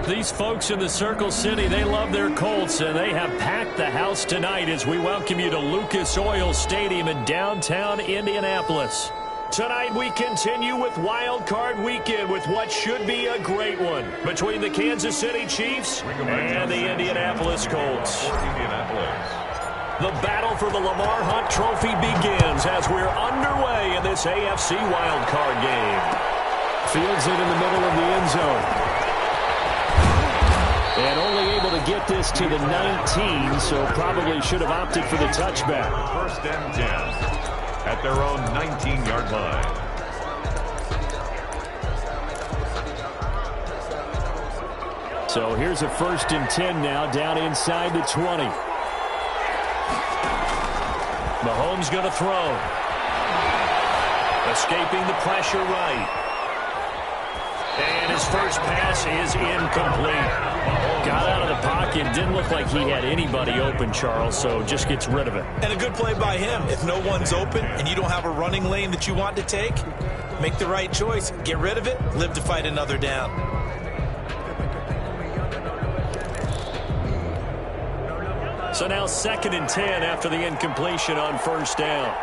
These folks in the Circle City, they love their Colts, and they have packed the house tonight as we welcome you to Lucas Oil Stadium in downtown Indianapolis. Tonight we continue with Wild Card Weekend with what should be a great one between the Kansas City Chiefs and the Indianapolis Colts. The battle for the Lamar Hunt Trophy begins as we're underway in this AFC Wild Card game. Fields it in the middle of the end zone. And only able to get this to the 19, so probably should have opted for the touchback. First and 10 at their own 19-yard line. So here's a 1st and 10 now, down inside the 20. Mahomes going to throw. Escaping the pressure right. And his first pass is incomplete. Got out of the pocket. Didn't look like he had anybody open, Charles, so just gets rid of it. And a good play by him. If no one's open and you don't have a running lane that you want to take, make the right choice. Get rid of it. Live to fight another down. So now 2nd and 10 after the incompletion on 1st down.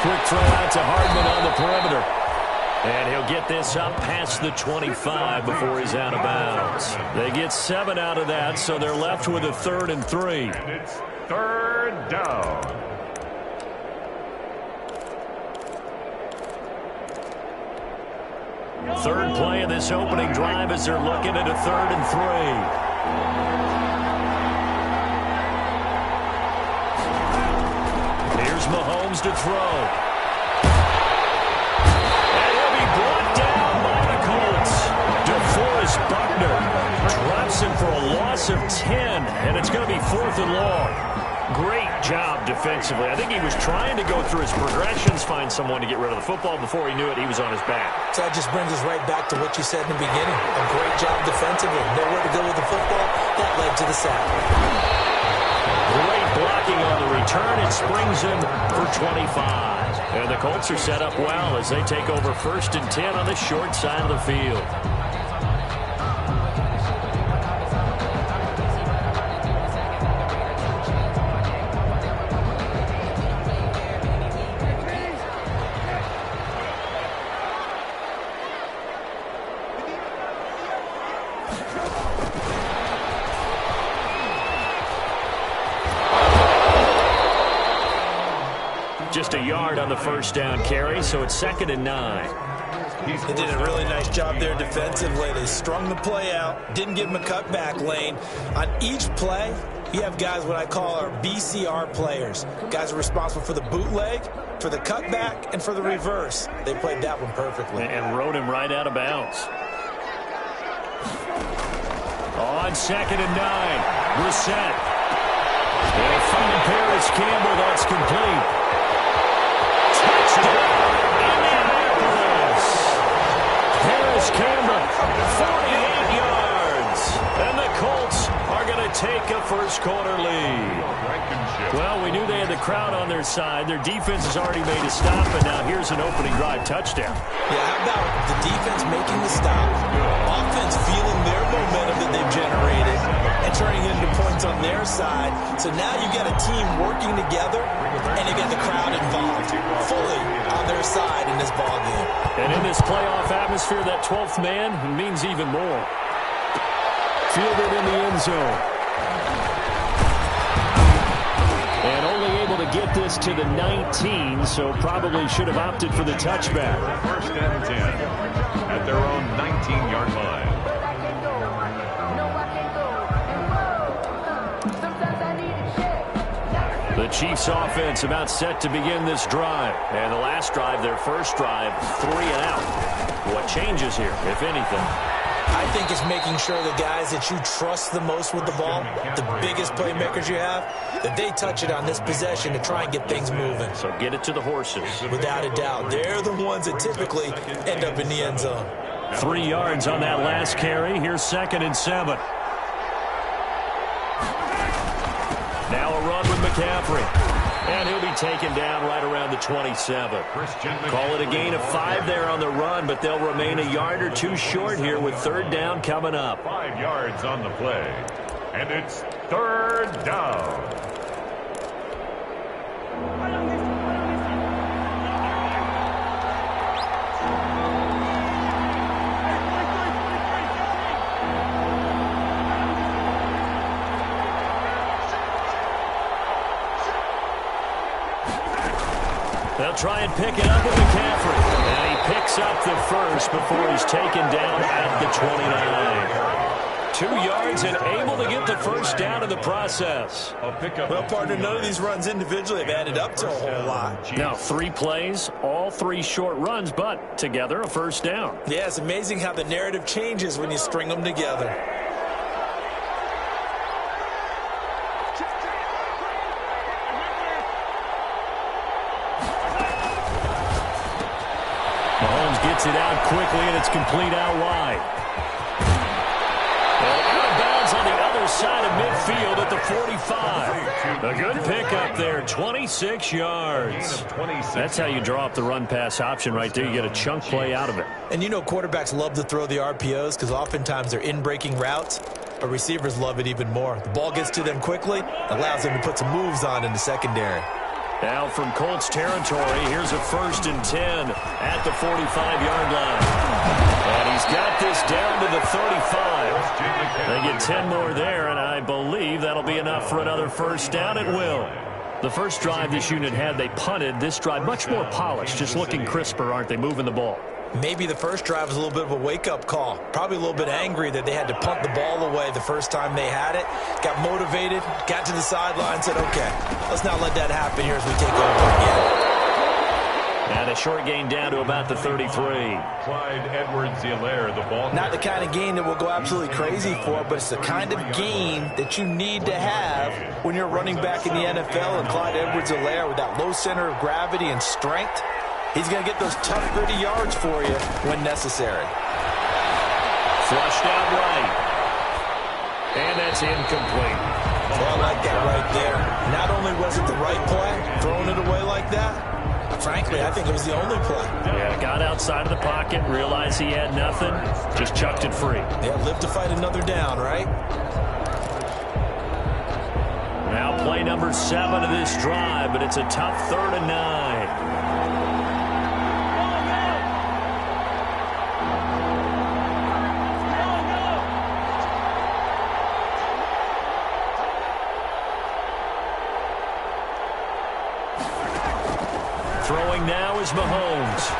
Quick throw out to Hardman on the perimeter. And he'll get this up past the 25 before he's out of bounds. They get 7 out of that, so they're left with a 3rd and 3. And it's 3rd down. Third play of this opening drive as they're looking at a 3rd and 3. Here's Mahomes to throw. And he'll be brought down by the Colts. DeForest Buckner drops him for a loss of 10, and it's going to be 4th and long. Great job defensively. I think he was trying to go through his progressions, find someone to get rid of the football. Before he knew it, he was on his back. So that just brings us right back to what you said in the beginning. A great job defensively. Nowhere to go with the football. That led to the sack. Great blocking on the return. It springs him for 25. And the Colts are set up well as they take over 1st and 10 on the short side of the field. Just a yard on the 1st down carry, so it's 2nd and 9. They did a really nice job there defensively. They strung the play out, didn't give him a cutback lane. On each play, you have guys what I call our BCR players. Guys are responsible for the bootleg, for the cutback, and for the reverse. They played that one perfectly. And rode him right out of bounds. On 2nd and 9, Brissett. They find Paris Campbell. That's complete. Touchdown, Indianapolis. Paris Campbell, 48 yards. And the Colts are going to take a first-quarter lead. Well, we knew they had the crowd on their side. Their defense has already made a stop, and now here's an opening drive touchdown. Yeah, how about the defense making the stop, offense feeling their momentum that they've generated, and turning it into points on their side. So now you got a team working together, and you got the crowd involved, fully on their side in this ballgame. And in this playoff atmosphere, that 12th man means even more. Fielded in the end zone. And only able to get this to the 19, so probably should have opted for the touchback. 1st and 10 at their own 19-yard line. The Chiefs offense about set to begin this drive. And the last drive, their first drive, 3 and out. What changes here, if anything? I think it's making sure the guys that you trust the most with the ball, the biggest playmakers you have, that they touch it on this possession to try and get things moving. So get it to the horses. Without a doubt. They're the ones that typically end up in the end zone. 3 yards on that last carry. Here's 2nd and 7. Now a run with McCaffrey. And he'll be taken down right around the 27. Call it a gain of 5 there on the run, but they'll remain a yard or two short here with third down coming up. 5 yards on the play. And it's third down. They'll try and pick it up with McCaffrey. And he picks up the first before he's taken down at the 29. 2 yards and able to get the first down in the process. Well, partner, none of these runs individually have added up to a whole lot. Now, 3 plays, all 3 short runs, but together a first down. Yeah, it's amazing how the narrative changes when you string them together. Mahomes gets it out quickly, and it's complete out wide. And out of bounds on the other side of midfield at the 45. A good pickup there, 26 yards. That's how you draw up the run-pass option right there. You get a chunk play out of it. And you know quarterbacks love to throw the RPOs because oftentimes they're in-breaking routes, but receivers love it even more. The ball gets to them quickly, allows them to put some moves on in the secondary. Now from Colts territory, here's a 1st and 10 at the 45-yard line. And he's got this down to the 35. They get 10 more there, and I believe that'll be enough for another first down. It will. The first drive this unit had, they punted. This drive, much more polished, just looking crisper, aren't they, moving the ball? Maybe the first drive was a little bit of a wake-up call. Probably a little bit angry that they had to punt the ball away the first time they had it. Got motivated, got to the sideline, said, okay, let's not let that happen here as we take over again. And a short gain down to about the 33. Clyde Edwards-Helaire, the ball. Not the kind of gain that we'll go absolutely crazy for, but it's the kind of gain that you need to have when you're running back in the NFL. And Clyde Edwards-Helaire, with that low center of gravity and strength, he's going to get those tough, gritty yards for you when necessary. Flushed out right. And that's incomplete. Well, I like that right there. Not only was it the right play, throwing it away like that, frankly, I think it was the only play. Yeah, got outside of the pocket, realized he had nothing, just chucked it free. Yeah, live to fight another down, right? Now play number 7 of this drive, but it's a tough 3rd and 9. Throwing now is Mahomes.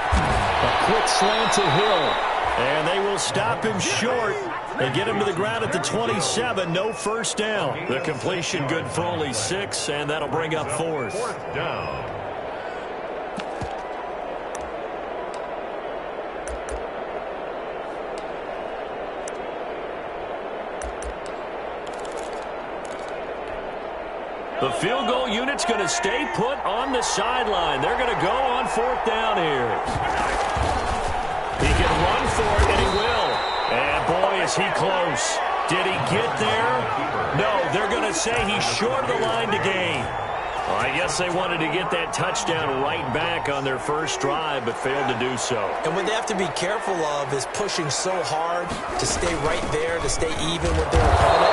A quick slant to Hill. And they will stop him short. They get him to the ground at the 27. No first down. The completion good for only 6, and that'll bring up 4th. 4th down. The field goal unit's going to stay put on the sideline. They're going to go on 4th down here. He can run for it, and he will. And, boy, is he close. Did he get there? No, they're going to say he's short of the line to gain. Well, I guess they wanted to get that touchdown right back on their first drive, but failed to do so. And what they have to be careful of is pushing so hard to stay right there, to stay even with their opponent.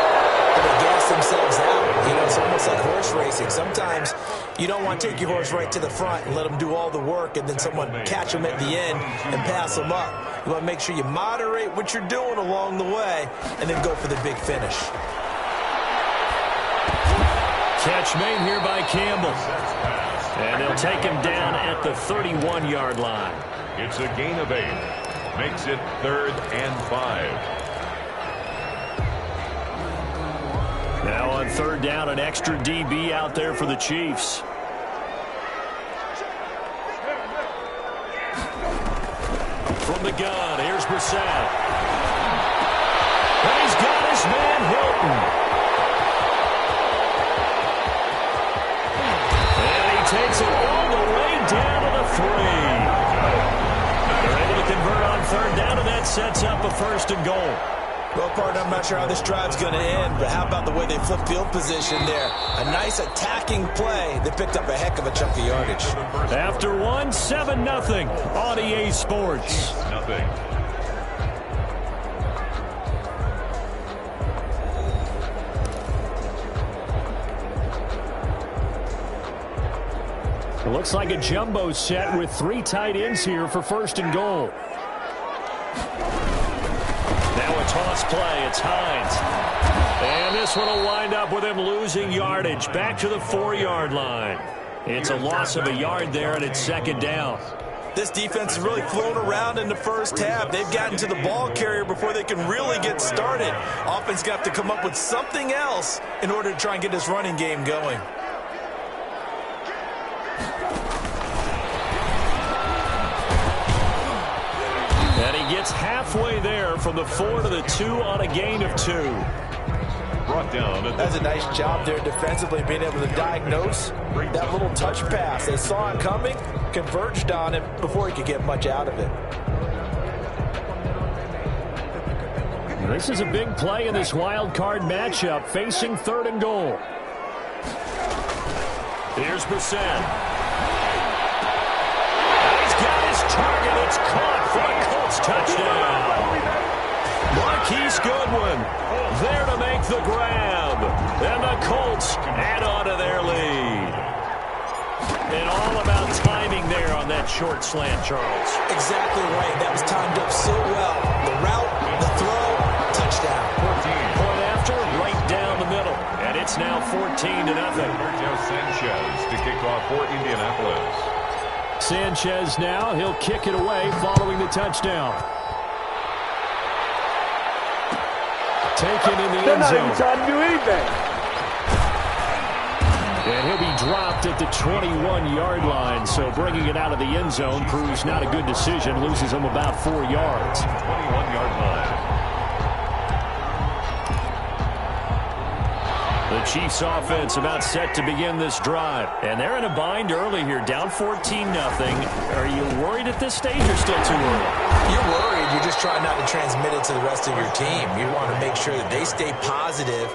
They gas themselves out. You know, it's almost like horse racing. Sometimes you don't want to take your horse right to the front and let them do all the work and then someone catch them at the end and pass them up. You want to make sure you moderate what you're doing along the way and then go for the big finish. Catch made here by Campbell. And they'll take him down at the 31-yard line. It's a gain of 8. Makes it 3rd and 5. Now on 3rd down, an extra DB out there for the Chiefs. From the gun, here's Brissett. And he's got his man Hilton. And he takes it all the way down to the 3. They're able to convert on 3rd down, and that sets up a 1st and goal. Well, partner, I'm not sure how this drive's going to end, but how about the way they flip field position there? A nice attacking play. They picked up a heck of a chunk of yardage. After one, 7-0 on EA Sports. Nothing. It looks like a jumbo set with 3 tight ends here for 1st and goal. Now a toss play. It's Hines. And this one will wind up with him losing yardage back to the 4-yard line. It's a loss of a yard there, and it's 2nd down. This defense has really flown around in the first half. They've gotten to the ball carrier before they can really get started. Offense got to come up with something else in order to try and get this running game going. And he gets halfway there from the 4 to the 2 on a gain of 2. Brought down. That's a nice job there defensively, being able to diagnose that little touch pass. They saw it coming, converged on it before he could get much out of it. This is a big play in this wild card matchup, facing 3rd and goal. Here's Brissett. He's got his target. It's caught for a Colts touchdown. Marquise Goodwin there to make the grab. And the Colts add on to their lead. And all about timing there on that short slant, Charles. Exactly right. That was timed up so well. The route, the throw, touchdown. 14. Point after, right down the middle. And it's now 14-0. Sanchez to kick off for Indianapolis. Sanchez now, he'll kick it away following the touchdown. Taken in the end zone. They're not even trying to do anything. And he'll be dropped at the 21-yard line, so bringing it out of the end zone proves not a good decision. Loses him about 4 yards. 21-yard line. The Chiefs offense about set to begin this drive. And they're in a bind early here, down 14-0. Are you worried at this stage or still too early? You're worried. You're just trying not to transmit it to the rest of your team. You want to make sure that they stay positive.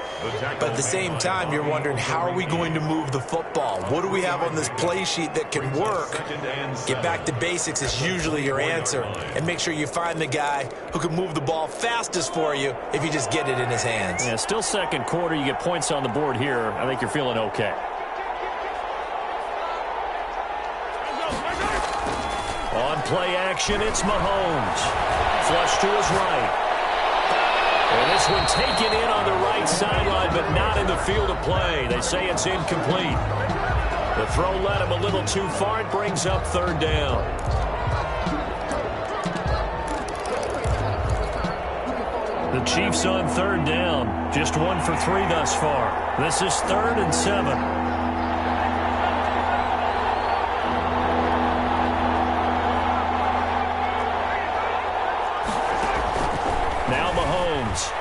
But at the same time, you're wondering, how are we going to move the football? What do we have on this play sheet that can work? Get back to basics is usually your answer. And make sure you find the guy who can move the ball fastest for you if you just get it in his hands. Yeah, still 2nd quarter. You get points on the board here. I think you're feeling okay. On play action, it's Mahomes. Flush to his right. And this one taken in on the right sideline, but not in the field of play. They say it's incomplete. The throw led him a little too far. It brings up 3rd down. The Chiefs on 3rd down. Just 1 for 3 thus far. This is 3rd and 7. Now Mahomes.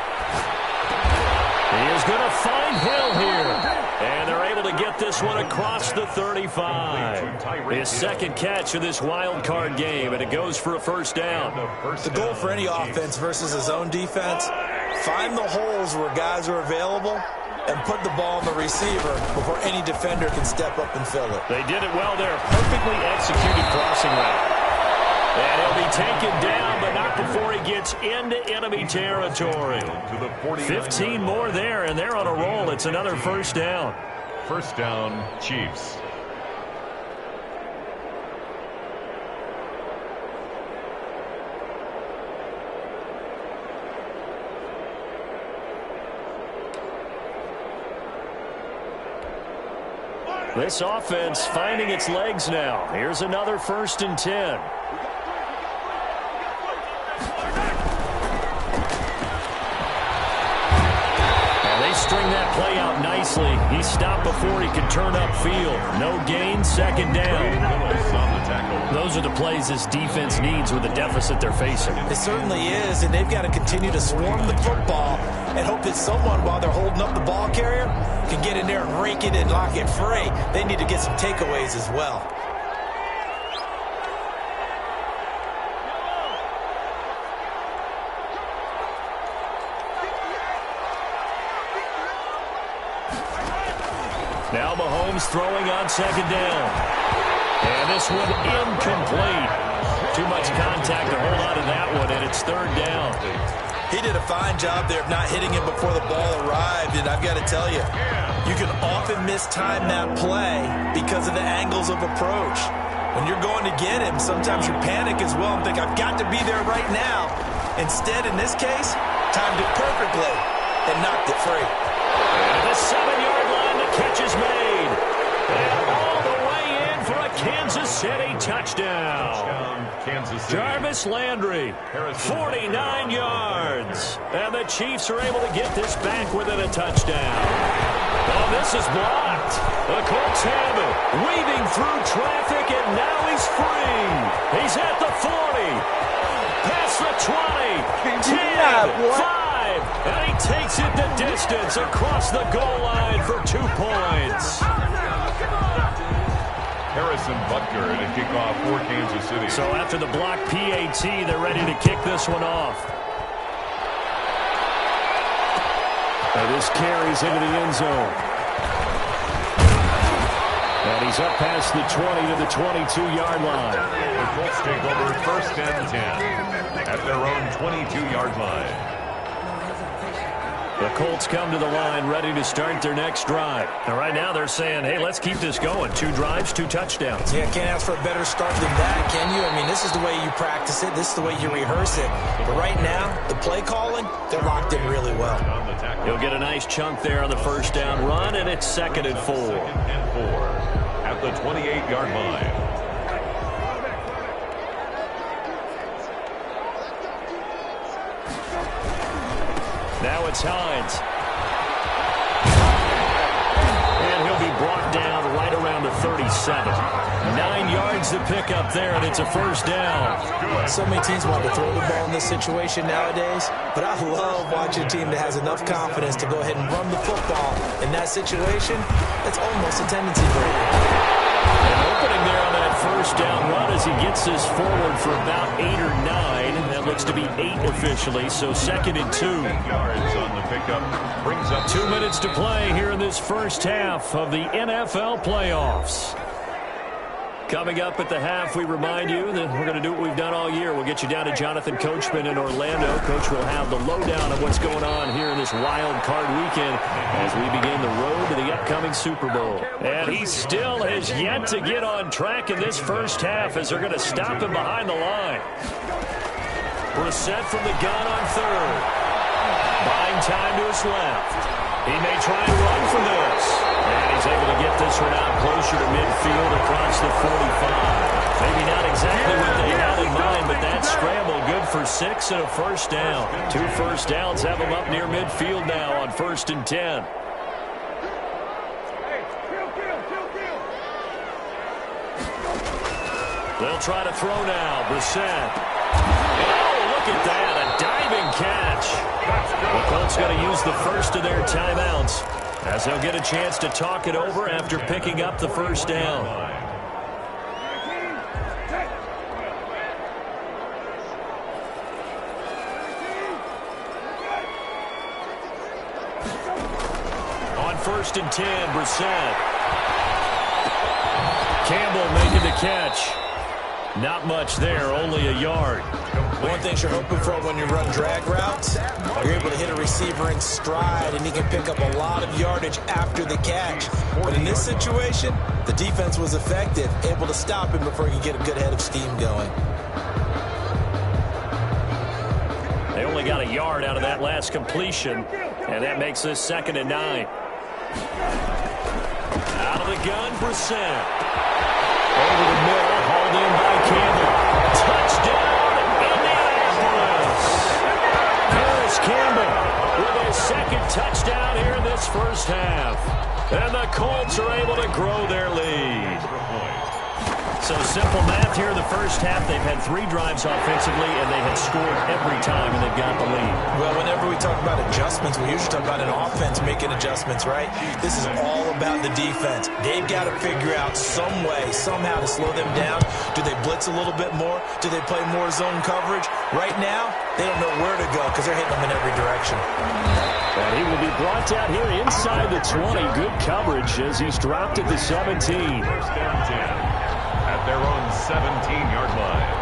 He is going to find Hill here. And they're able to get this one across the 35. His 2nd catch of this wild card game, and it goes for a 1st down. The goal for any offense versus a zone defense, find the holes where guys are available and put the ball on the receiver before any defender can step up and fill it. They did it well there. Perfectly executed crossing route. And he'll be taken down, but not before he gets into enemy territory. 15 more there, and they're on a roll. It's another 1st down. 1st down, Chiefs. This offense finding its legs now. Here's another 1st and 10. String that play out nicely. He stopped before he could turn upfield. No gain, 2nd down. Those are the plays this defense needs with the deficit they're facing. It certainly is, and they've got to continue to swarm the football and hope that someone, while they're holding up the ball carrier, can get in there and rake it and lock it free. They need to get some takeaways as well. Now Mahomes throwing on second down. And this one incomplete. Too much contact to hold on to that one, and it's third down. He did a fine job there of not hitting him before the ball arrived, and I've got to tell you, you can often mistime that play because of the angles of approach. When you're going to get him, sometimes you panic as well and think, I've got to be there right now. Instead, in this case, timed it perfectly and knocked it free. And the 7-yard line, the catch is made. And all the way in for a Kansas City touchdown. Kansas City. Jarvis Landry, 49 yards. And the Chiefs are able to get this back within a touchdown. Oh, this is blocked. The Colts have it. Weaving through traffic, and now he's free. He's at the 40. Past the 20. 10. 5. And he takes it the distance across the goal line for 2 points. Harrison Butker to kick off for Kansas City. So after the block PAT, they're ready to kick this one off. And this carries into the end zone. And he's up past the 20 to the 22-yard line. The Colts take over first and 10 at their own 22-yard line. The Colts come to the line ready to start their next drive. And right now they're saying, hey, let's keep this going. 2 drives, 2 touchdowns. Yeah, can't ask for a better start than that, can you? I mean, this is the way you practice it. This is the way you rehearse it. But right now, the play calling, they're locked in really well. He'll get a nice chunk there on the first down run, and it's 2nd and 4. At the 28-yard line. Now it's Hines. And he'll be brought down right around the 37. 9 yards to pick up there, and it's a first down. So many teams want to throw the ball in this situation nowadays, but I love watching a team that has enough confidence to go ahead and run the football. In that situation, it's almost a tendency breaker. And opening there on that first down run as he gets this forward for about 8 or 9. That looks to be 8 officially, so 2nd and 2. Yards on the pickup brings up 2 minutes to play here in this first half of the NFL playoffs. Coming up at the half, we remind you that we're going to do what we've done all year. We'll get you down to Jonathan Coachman in Orlando. Coach will have the lowdown of what's going on here in this wild card weekend as we begin the road to the upcoming Super Bowl. And he still has yet to get on track in this first half as they're going to stop him behind the line. Brissett from the gun on 3rd. Buying time to his left. He may try and run for this. And he's able to get this one out closer to midfield across the 45. Maybe not exactly what they had in mind, but that scramble good for 6 and a first down. 2 first downs have him up near midfield now on 1st and 10. They'll try to throw now. Brissett. Oh, look at that. A diving catch. The Colts going to use the first of their timeouts as they'll get a chance to talk it over after picking up the first down. On 1st and 10, Brissett. Campbell making the catch. Not much there, only a yard. One thing you're hoping for when you run drag routes, you're able to hit a receiver in stride, and he can pick up a lot of yardage after the catch. But in this situation, the defense was effective, able to stop him before he could get a good head of steam going. They only got a yard out of that last completion, and that makes this 2nd and 9. Out of the gun, Brissett. Over the middle, hauled in by Campbell. Touchdown, Indianapolis! Harris Campbell with his 2nd touchdown here in this first half. And the Colts are able to grow their lead. So simple math here in the first half. They've had 3 drives offensively, and they have scored every time, and they've got the lead. Well, whenever we talk about adjustments, we usually talk about an offense making adjustments, right? This is all about the defense. They've got to figure out some way, somehow to slow them down. Do they blitz a little bit more? Do they play more zone coverage? Right now, they don't know where to go because they're hitting them in every direction. And he will be brought down here inside the 20. Good coverage as he's dropped at the 17. First down 10 at their own 17-yard line.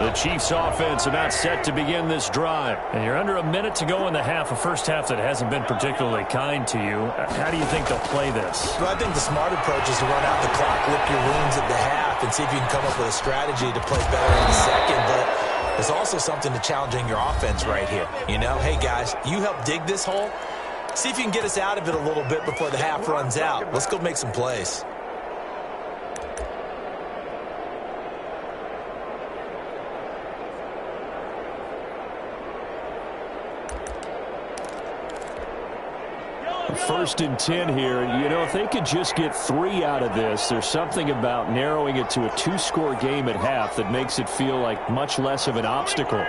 The Chiefs offense about set to begin this drive. And you're under a minute to go in the half, a first half that hasn't been particularly kind to you. How do you think they'll play this? Well, I think the smart approach is to run out the clock, lick your wounds at the half, and see if you can come up with a strategy to play better in the second. But there's also something to challenging your offense right here. You know, hey, guys, you help dig this hole. See if you can get us out of it a little bit before the half runs out. Let's go make some plays. First and 10 here. You know, if they could just get 3 out of this, there's something about narrowing it to a 2-score game at half that makes it feel like much less of an obstacle.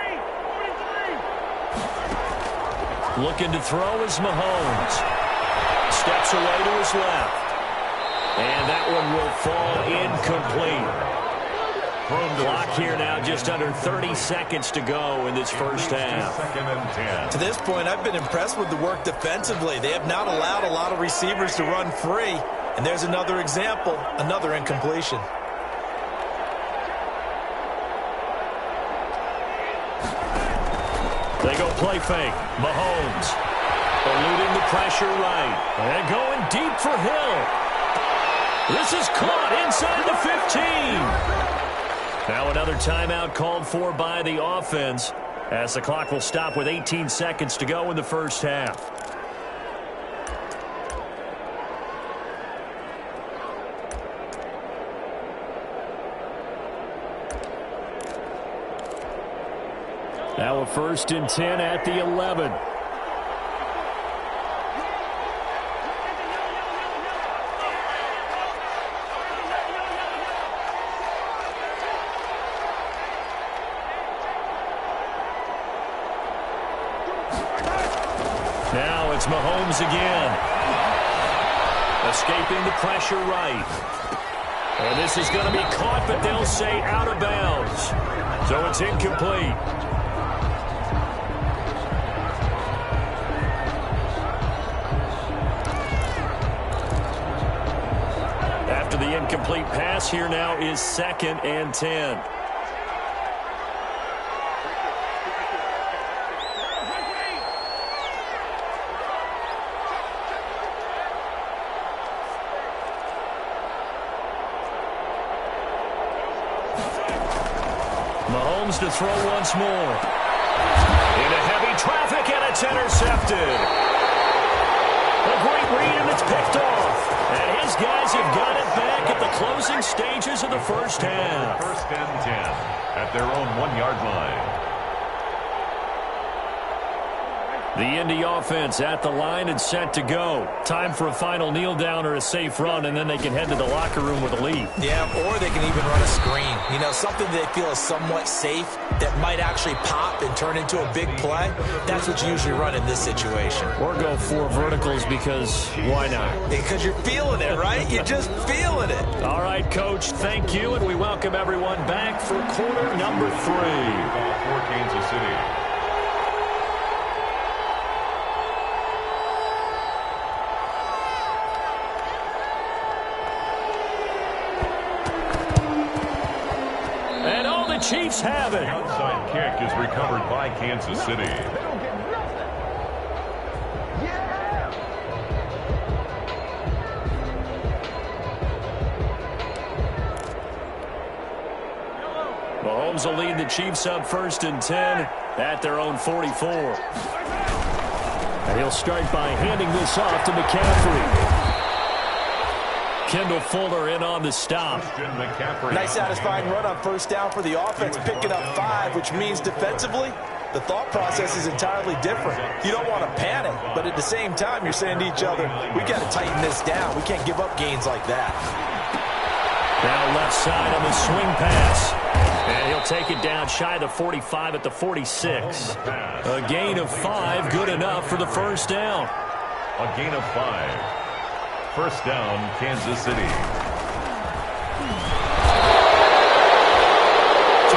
Looking to throw is Mahomes. Steps away to his left. And that one will fall incomplete. Clock here now, just under 30 seconds to go in this first half. Second and 10. To this point, I've been impressed with the work defensively. They have not allowed a lot of receivers to run free. And there's another example, another incompletion. They go play fake. Mahomes eluding the pressure right. And going deep for Hill. This is caught inside the 15. Now another timeout called for by the offense as the clock will stop with 18 seconds to go in the first half. Now a first and 10 at the 11. Now it's Mahomes again. Escaping the pressure right. And this is going to be caught, but they'll say out of bounds. So it's incomplete. After the incomplete pass, here now is 2nd and 10. Mahomes to throw once more. Into heavy traffic, and it's intercepted. A great read, and it's picked off. And his guys have got it back at the closing stages of the first half. First and 10 at their own 1-yard line. The Indy offense at the line and set to go. Time for a final kneel down or a safe run, and then they can head to the locker room with a lead. Yeah, or they can even run a screen. You know, something they feel is somewhat safe that might actually pop and turn into a big play. That's what you usually run in this situation. Or go 4 verticals because why not? Because you're feeling it, right? You're just feeling it. All right, Coach, thank you, and we welcome everyone back for quarter number 3. For Kansas City. Chiefs have it. The outside kick is recovered by Kansas City. Mahomes will lead the Chiefs up 1st and 10 at their own 44. And he'll start by handing this off to McCaffrey. Kendall Fuller in on the stop. Nice satisfying run on 1st down for the offense, picking up 5, which means defensively, the thought process is entirely different. You don't want to panic, but at the same time, you're saying to each other, we got to tighten this down. We can't give up gains like that. Now left side on the swing pass. And he'll take it down shy of the 45 at the 46. A gain of 5, good enough for the first down. A gain of 5. First down, Kansas City. 2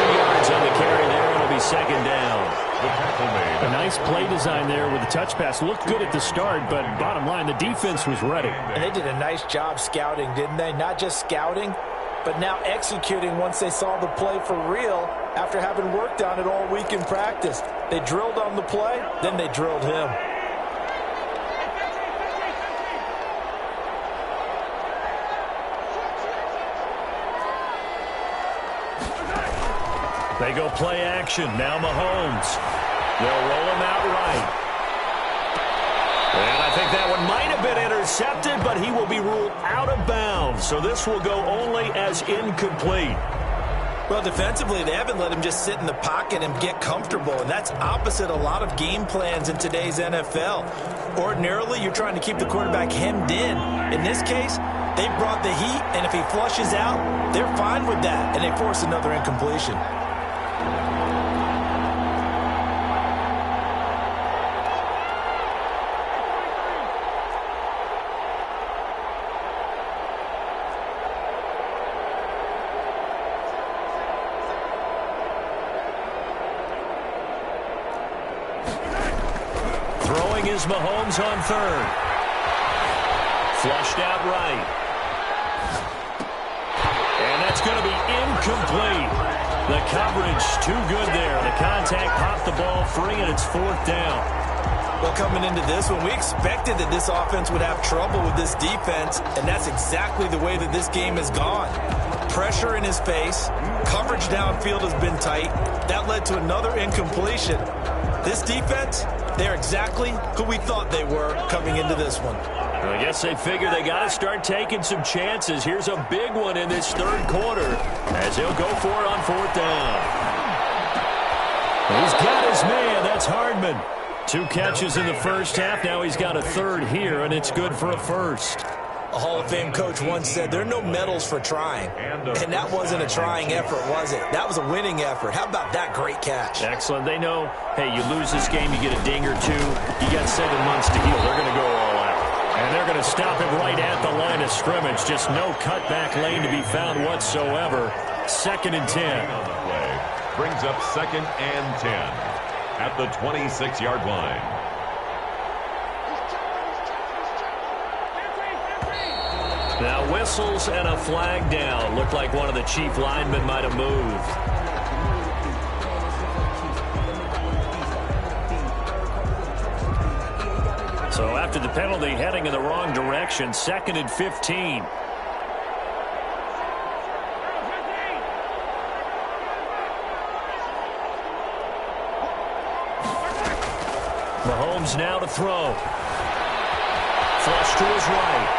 yards on the carry there. It'll be second down. A nice play design there with the touch pass. Looked good at the start, but bottom line, the defense was ready. And they did a nice job scouting, didn't they? Not just scouting, but now executing once they saw the play for real after having worked on it all week in practice. They drilled on the play, then they drilled him. They go play action. Now Mahomes. They'll roll him out right. And I think that one might have been intercepted, but he will be ruled out of bounds. So this will go only as incomplete. Well, defensively, they haven't let him just sit in the pocket and get comfortable, and that's opposite a lot of game plans in today's NFL. Ordinarily, you're trying to keep the quarterback hemmed in. In this case, they brought the heat, and if he flushes out, they're fine with that, and they force another incompletion. Throwing is Mahomes on third. Flushed out right. And that's going to be incomplete. The coverage too good there. The contact popped the ball free, and it's fourth down. Well, coming into this one, we expected that this offense would have trouble with this defense, and that's exactly the way that this game has gone. Pressure in his face. Coverage downfield has been tight. That led to another incompletion. This defense, they're exactly who we thought they were coming into this one. Well, I guess they figure they got to start taking some chances. Here's a big one in this third quarter as he'll go for it on fourth down. He's got his man. That's Hardman. 2 catches in the first half. Now he's got a third here, and it's good for a first. A Hall of Fame coach once said there are no medals for trying. And that wasn't a trying effort, was it? That was a winning effort. How about that great catch? Excellent. They know, hey, you lose this game, you get a ding or two. You got 7 months to heal. They're going to go all out. And they're going to stop him right at the line of scrimmage. Just no cutback lane to be found whatsoever. 2nd and 10. Brings up 2nd and 10 at the 26-yard line. Now whistles and a flag down. Looked like one of the chief linemen might have moved. So after the penalty, heading in the wrong direction, 2nd and 15. Mahomes now to throw. Flush to his right.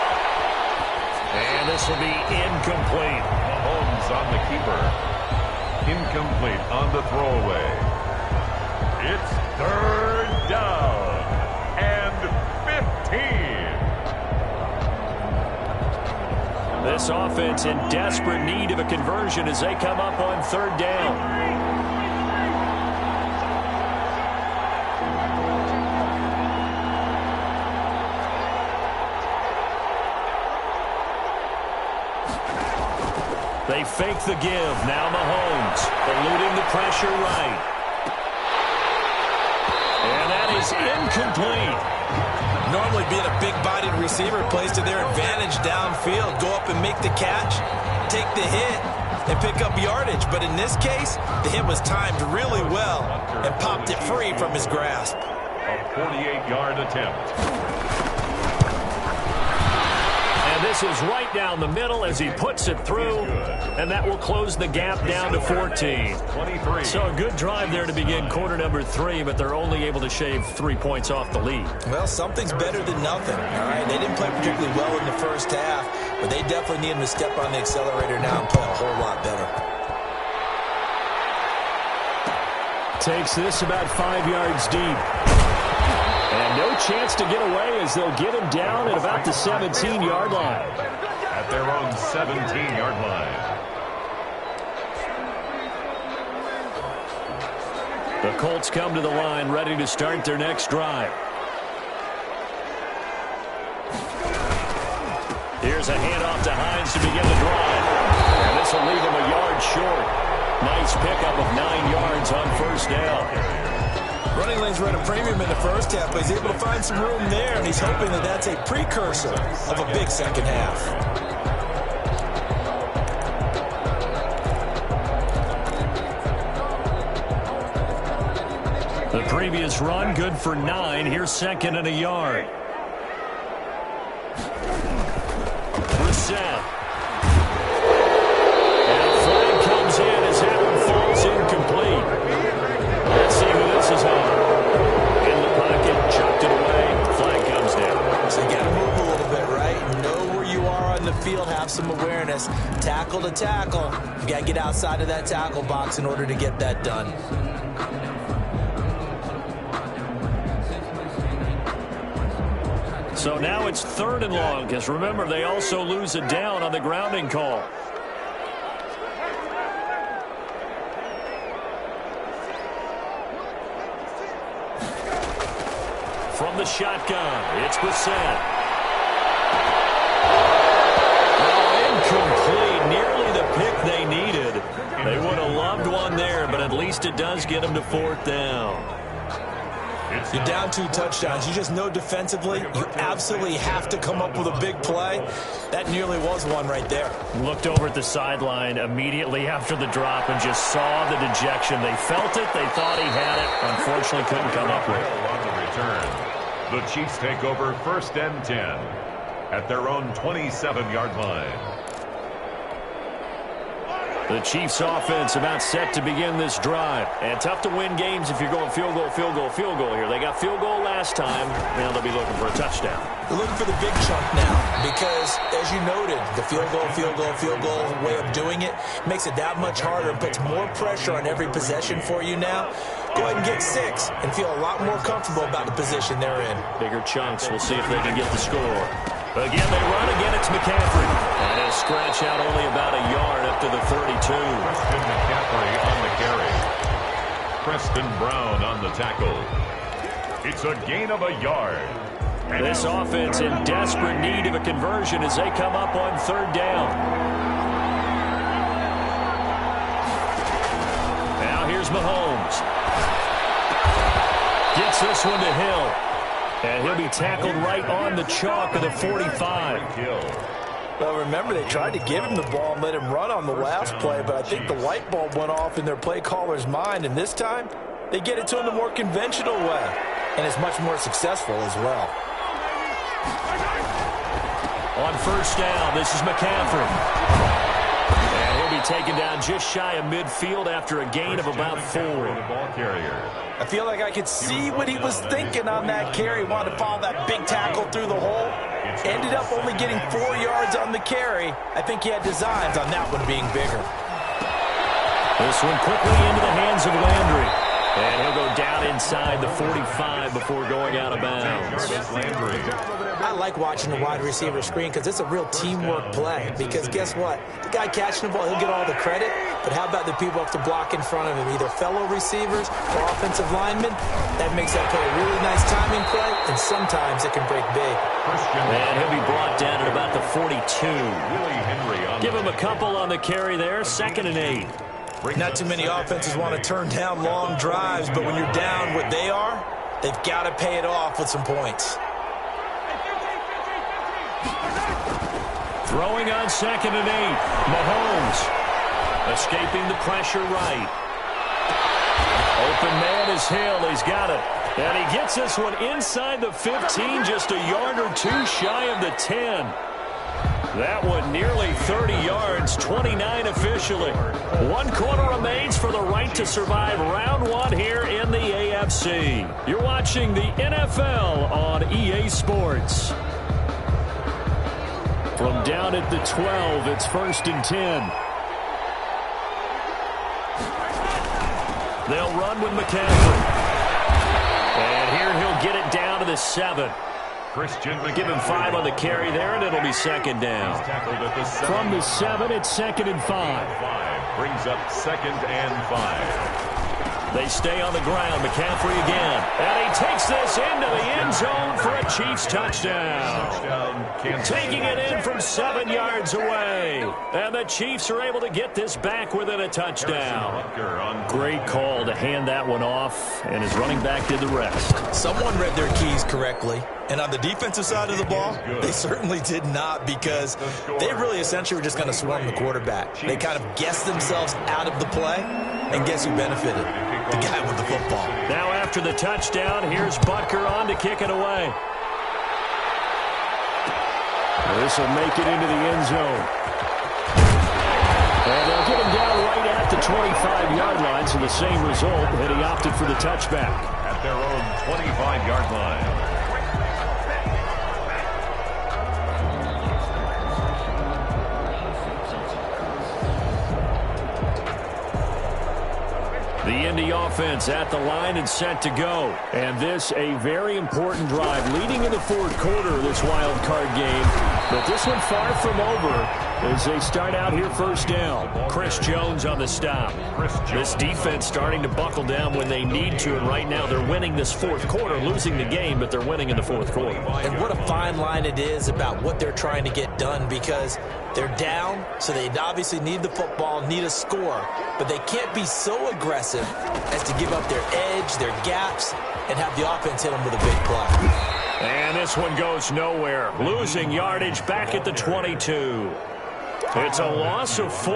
And this will be incomplete. Mahomes on the keeper. Incomplete on the throwaway. It's 3rd down and 15. This offense in desperate need of a conversion as they come up on 3rd down. They fake the give. Now Mahomes eluding the pressure right. And that is incomplete. Normally being a big-bodied receiver plays to their advantage downfield. Go up and make the catch, take the hit, and pick up yardage. But in this case, the hit was timed really well and popped it free from his grasp. A 48-yard attempt. This is right down the middle as he puts it through, and that will close the gap down to 14. 23. So a good drive there to begin quarter number 3, but they're only able to shave 3 points off the lead. Well, something's better than nothing, all right? They didn't play particularly well in the first half, but they definitely need him to step on the accelerator now and play a whole lot better. Takes this about 5 yards deep. And no chance to get away as they'll get him down at about the 17-yard line. At their own 17-yard line. The Colts come to the line ready to start their next drive. Here's a handoff to Hines to begin the drive. And this will leave him a yard short. Nice pickup of 9 yards on first down. Running lanes run a premium in the first half, but he's able to find some room there, and he's hoping that that's a precursor of a big second half. The previous run, good for 9. Here's second and a yard. Reset. And a flag comes in as that one falls incomplete. Let's see who this is on. In the pocket, chucked it away. Flag comes down. So you got to move a little bit, right? Know where you are on the field, have some awareness. Tackle to tackle. You got to get outside of that tackle box in order to get that done. So now it's 3rd and long, because remember, they also lose a down on the grounding call. From the shotgun, it's Brissett. Oh, incomplete. Nearly the pick they needed. They would have loved one there, but at least it does get them to 4th down. You're down 2 touchdowns. You just know defensively you absolutely have to come up with a big play. That nearly was one right there. Looked over at the sideline immediately after the drop and just saw the dejection. They felt it. They thought he had it. Unfortunately, couldn't come up with it. On the return, the Chiefs take over 1st and 10 at their own 27-yard line. The Chiefs offense about set to begin this drive. And tough to win games if you're going field goal, field goal, field goal here. They got field goal last time. Now they'll be looking for a touchdown. They're looking for the big chunk now because, as you noted, the field goal, field goal, field goal way of doing it makes it that much harder and puts more pressure on every possession for you now. Go ahead and get 6 and feel a lot more comfortable about the position they're in. Bigger chunks. We'll see if they can get the score. Again, they run. Again, it's McCaffrey. And he'll scratch out only about a yard up to the 32. Christian McCaffrey on the carry. Preston Brown on the tackle. It's a gain of a yard. And this offense in desperate need of a conversion as they come up on 3rd down. Now here's Mahomes. Gets this one to Hill. And he'll be tackled right on the chalk of the 45. Well, remember, they tried to give him the ball and let him run on the last play, but I think the light bulb went off in their play caller's mind, and this time they get it to him the more conventional way, and it's much more successful as well. On 1st down, this is McCaffrey. And he'll be taken down just shy of midfield after a gain of about 4. The ball carrier. I feel like I could see what he was thinking on that carry. Wanted to follow that big tackle through the hole. Ended up only getting 4 yards on the carry. I think he had designs on that one being bigger. This one quickly into the hands of Landry. And he'll go down inside the 45 before going out of bounds. I like watching the wide receiver screen because it's a real teamwork play. Because guess what? The guy catching the ball, he'll get all the credit. But how about the people up to block in front of him? Either fellow receivers or offensive linemen. That makes that play a really nice timing play. And sometimes it can break big. And he'll be brought down at about the 42. Give him a couple on the carry there. 2nd and 8. Not too many offenses want to turn down long drives, but when you're down what they are, they've got to pay it off with some points. Throwing on 2nd and 8. Mahomes escaping the pressure right. Open man is Hill. He's got it. And he gets this one inside the 15, just a yard or 2 shy of the 10. That one nearly 30 yards, 29 officially. 1 quarter remains for the right to survive round 1 here in the AFC. You're watching the NFL on EA Sports. From down at the 12, it's 1st and 10. They'll run with McCaffrey. And here he'll get it down to the 7. Give him 5 on the carry there, and it'll be second down. From the 7, it's 2nd and 5. Brings up 2nd and 5. They stay on the ground. McCaffrey again. And he takes this into the end zone for a Chiefs touchdown. Taking it in from 7 yards away. And the Chiefs are able to get this back within a touchdown. Great call to hand that one off, and his running back did the rest. Someone read their keys correctly. And on the defensive side of the ball, they certainly did not, because they really essentially were just going to swarm the quarterback. They kind of guessed themselves out of the play, and guess who benefited? The guy with the football. Now after the touchdown, here's Butker on to kick it away. This will make it into the end zone. And they'll get him down right at the 25-yard line, so the same result, and he opted for the touchback. At their own 25-yard line. The Indy offense at the line and set to go. And this a very important drive leading in the fourth quarter of this wild card game. But this one far from over as they start out here first down. Chris Jones on the stop. This defense starting to buckle down when they need to. And right now they're winning this fourth quarter, losing the game, but they're winning in the fourth quarter. And what a fine line it is about what they're trying to get done, because they're down, so they obviously need the football, need a score, but they can't be so aggressive as to give up their edge, their gaps, and have the offense hit them with a big play. And this one goes nowhere. Losing yardage back at the 22. It's a loss of 4.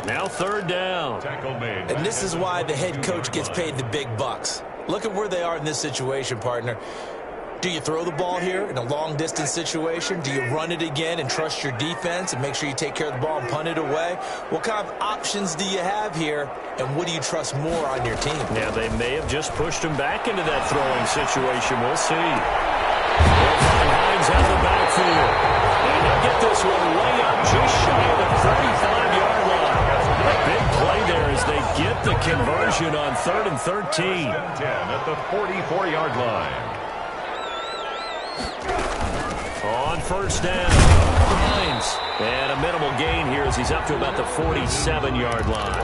Now third down. And this is why the head coach gets paid the big bucks. Look at where they are in this situation, partner. Do you throw the ball here in a long-distance situation? Do you run it again and trust your defense and make sure you take care of the ball and punt it away? What kind of options do you have here, and what do you trust more on your team? Yeah, they may have just pushed him back into that throwing situation. We'll see. They'll find Hines out of the backfield. And he'll get this one way up just shy of the 35-yard line. A big play there as they get the conversion on 3rd and 13. 10 at the 44-yard line. On first down, Hines. And a minimal gain here as he's up to about the 47-yard line.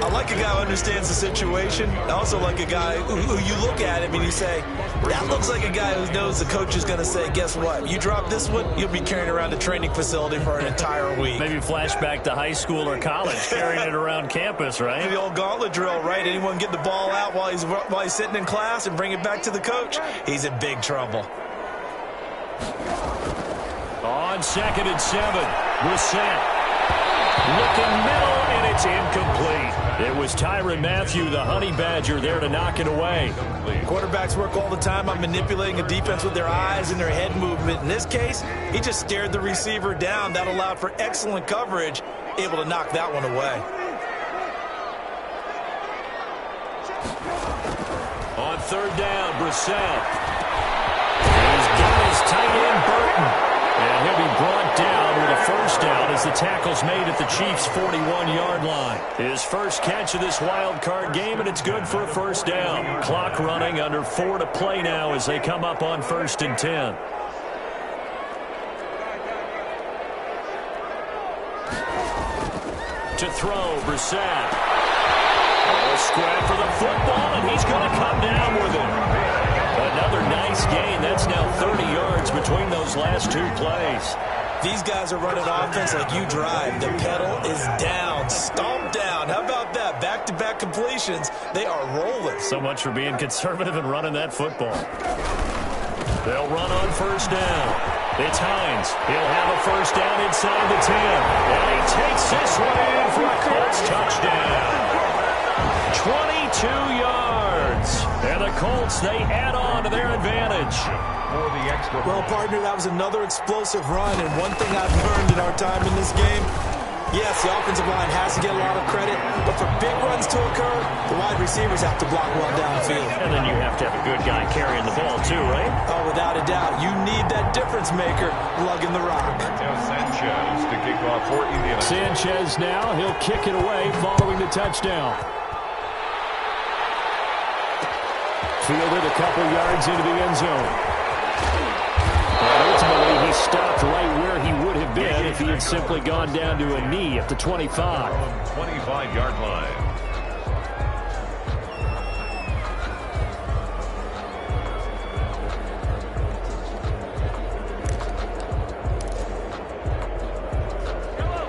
I like a guy who understands the situation. I also like a guy who you look at him and you say, that looks like a guy who knows the coach is going to say, guess what? You drop this one, you'll be carrying around the training facility for an entire week. Maybe flashback to high school or college, carrying it around campus, right? The old gauntlet drill, right? Anyone get the ball out while he's sitting in class and bring it back to the coach? He's in big trouble. On 2nd and 7, Brissett. Looking middle, and it's incomplete. It was Tyrann Mathieu, the Honey Badger, there to knock it away. Quarterbacks work all the time on manipulating a defense with their eyes and their head movement. In this case, he just stared the receiver down. That allowed for excellent coverage, able to knock that one away. On 3rd down, Brissett. He's got his tight end, Burton. And he'll be brought down with a first down as the tackle's made at the Chiefs' 41-yard line. His first catch of this wild card game, and it's good for a first down. Clock running, under 4 to play now as they come up on 1st and 10. To throw, Brissett. A scrap for the football, and he's going to come down with it. Another nice gain. That's now 30 yards between those last 2 plays. These guys are running offense like you drive. The pedal is down, stomped down. How about that? Back-to-back completions. They are rolling. So much for being conservative and running that football. They'll run on first down. It's Hines. He'll have a first down inside the 10. And he takes this one in for a Colts touchdown. 22 yards. And the Colts, they add on to their advantage. Well, partner, that was another explosive run. And one thing I've learned in our time in this game, yes, the offensive line has to get a lot of credit. But for big runs to occur, the wide receivers have to block well downfield. And then you have to have a good guy carrying the ball too, right? Oh, without a doubt. You need that difference maker lugging the rock. Sanchez to kick off for Indiana. Sanchez now, he'll kick it away following the touchdown. Fielded a couple yards into the end zone. And ultimately, he stopped right where he would have been if he had simply gone down to a knee at the 25. 25-yard line.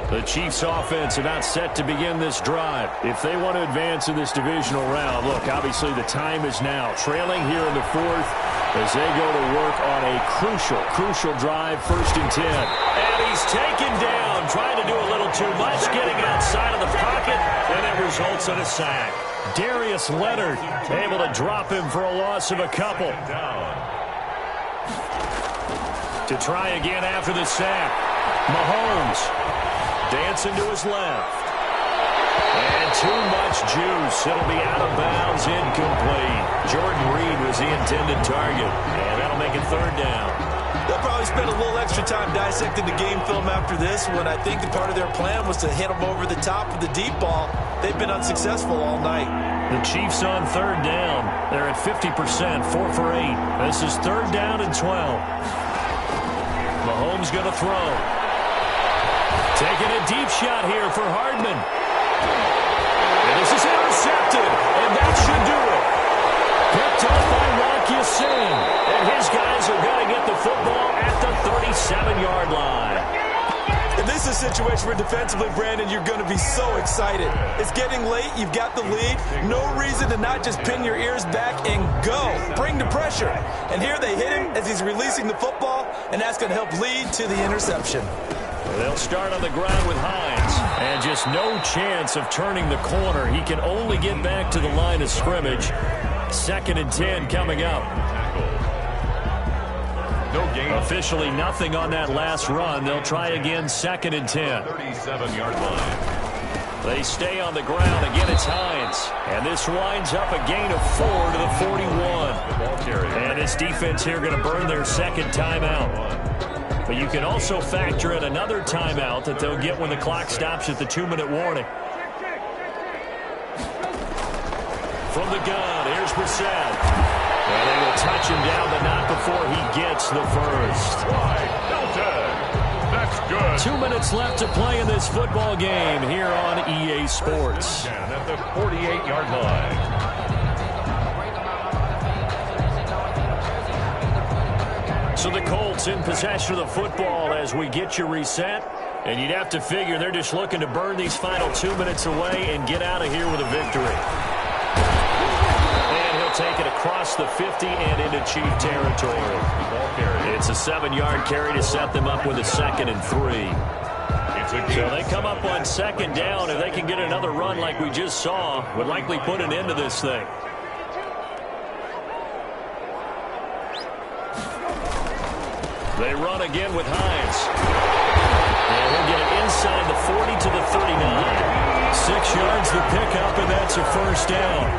The Chiefs' offense about set to begin this drive. If they want to advance in this divisional round, look, obviously the time is now. Trailing here in the fourth as they go to work on a crucial drive, 1st and 10. And he's taken down, trying to do a little too much, getting outside of the pocket, and it results in a sack. Darius Leonard able to drop him for a loss of a couple. To try again after the sack. Mahomes dancing to his left. And too much juice. It'll be out of bounds, incomplete. Jordan Reed was the intended target. And that'll make it 3rd down. They'll probably spend a little extra time dissecting the game film after this, when I think the part of their plan was to hit them over the top with the deep ball. They've been unsuccessful all night. The Chiefs on 3rd down. They're at 50%, 4 for 8. This is 3rd down and 12. Mahomes going to throw. Taking a deep shot here for Hardman. And this is intercepted, and that should do it. Picked up by Rocky Singh, and his guys are going to get the football at the 37-yard line. And this is a situation where defensively, Brandon, you're going to be so excited. It's getting late. You've got the lead. No reason to not just pin your ears back and go. Bring the pressure. And here they hit him as he's releasing the football, and that's going to help lead to the interception. They'll start on the ground with Hines. And just no chance of turning the corner. He can only get back to the line of scrimmage. 2nd and 10 coming up. No gain. Officially nothing on that last run. They'll try again 2nd and 10. 37-yard line. They stay on the ground. Again, it's Hines. And this winds up a gain of 4 to the 41. And this defense here going to burn their 2nd timeout. But you can also factor in another timeout that they'll get when the clock stops at the 2-minute warning. From the gun, here's Brissett. And they will touch him down, but not before he gets the first. That's good. 2 minutes left to play in this football game here on EA Sports. At the 48-yard line. So the Colts in possession of the football as we get you reset. And you'd have to figure they're just looking to burn these final 2 minutes away and get out of here with a victory. And he'll take it across the 50 and into Chief territory. It's a 7-yard carry to set them up with a 2nd and 3. So they come up on 2nd down. If they can get another run like we just saw, would likely put an end to this thing. They run again with Hines. And he'll get it inside the 40 to the 39. 6 yards the pickup, and that's a 1st down.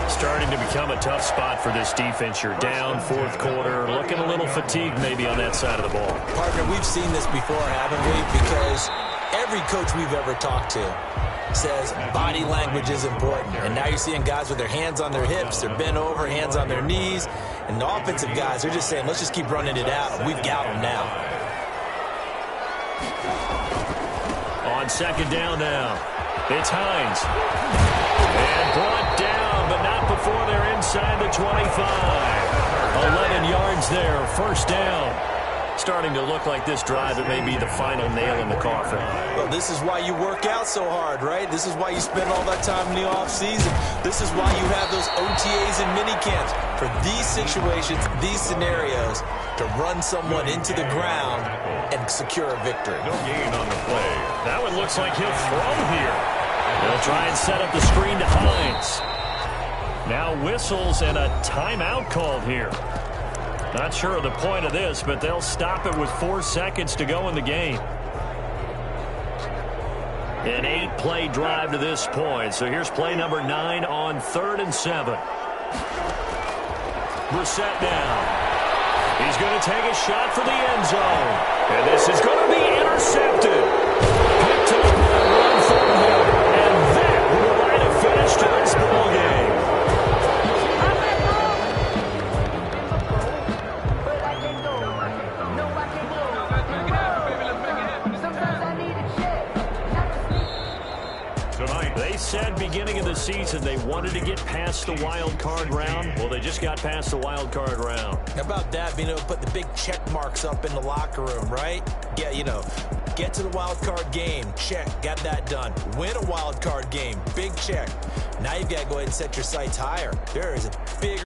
Starting to become a tough spot for this defense. You're down 4th quarter, looking a little fatigued maybe on that side of the ball. Partner, we've seen this before, haven't we? Because every coach we've ever talked to says body language is important. And now you're seeing guys with their hands on their hips, they're bent over, hands on their knees. And the offensive guys, they're just saying, let's just keep running it out. We've got them now. On 2nd down now, it's Hines. And brought down, but not before they're inside the 25. 11 yards there, 1st down. Starting to look like this drive, it may be the final nail in the coffin. Well, this is why you work out so hard, right? This is why you spend all that time in the offseason. This is why you have those OTAs and mini camps. For these situations, these scenarios, to run someone into the ground and secure a victory. No gain on the play. That one looks like he'll throw here. They'll try and set up the screen to Hines. Now whistles and a timeout called here. Not sure of the point of this, but they'll stop it with 4 seconds to go in the game. An 8-play drive to this point. So here's play number 9 on 3rd and 7. Brissett down. He's going to take a shot for the end zone. And this is going to be intercepted. Picked up by Ron Thornhill. And that will provide a finish to this ball game. season. They wanted to get past the wild card round. Well, they just got past the wild card round. How about that, being able to put the big check marks up in the locker room, right? Get to the wild card game. Check. Got that done. Win a wild card game. Big check. Now you've got to go ahead and set your sights higher. There is a big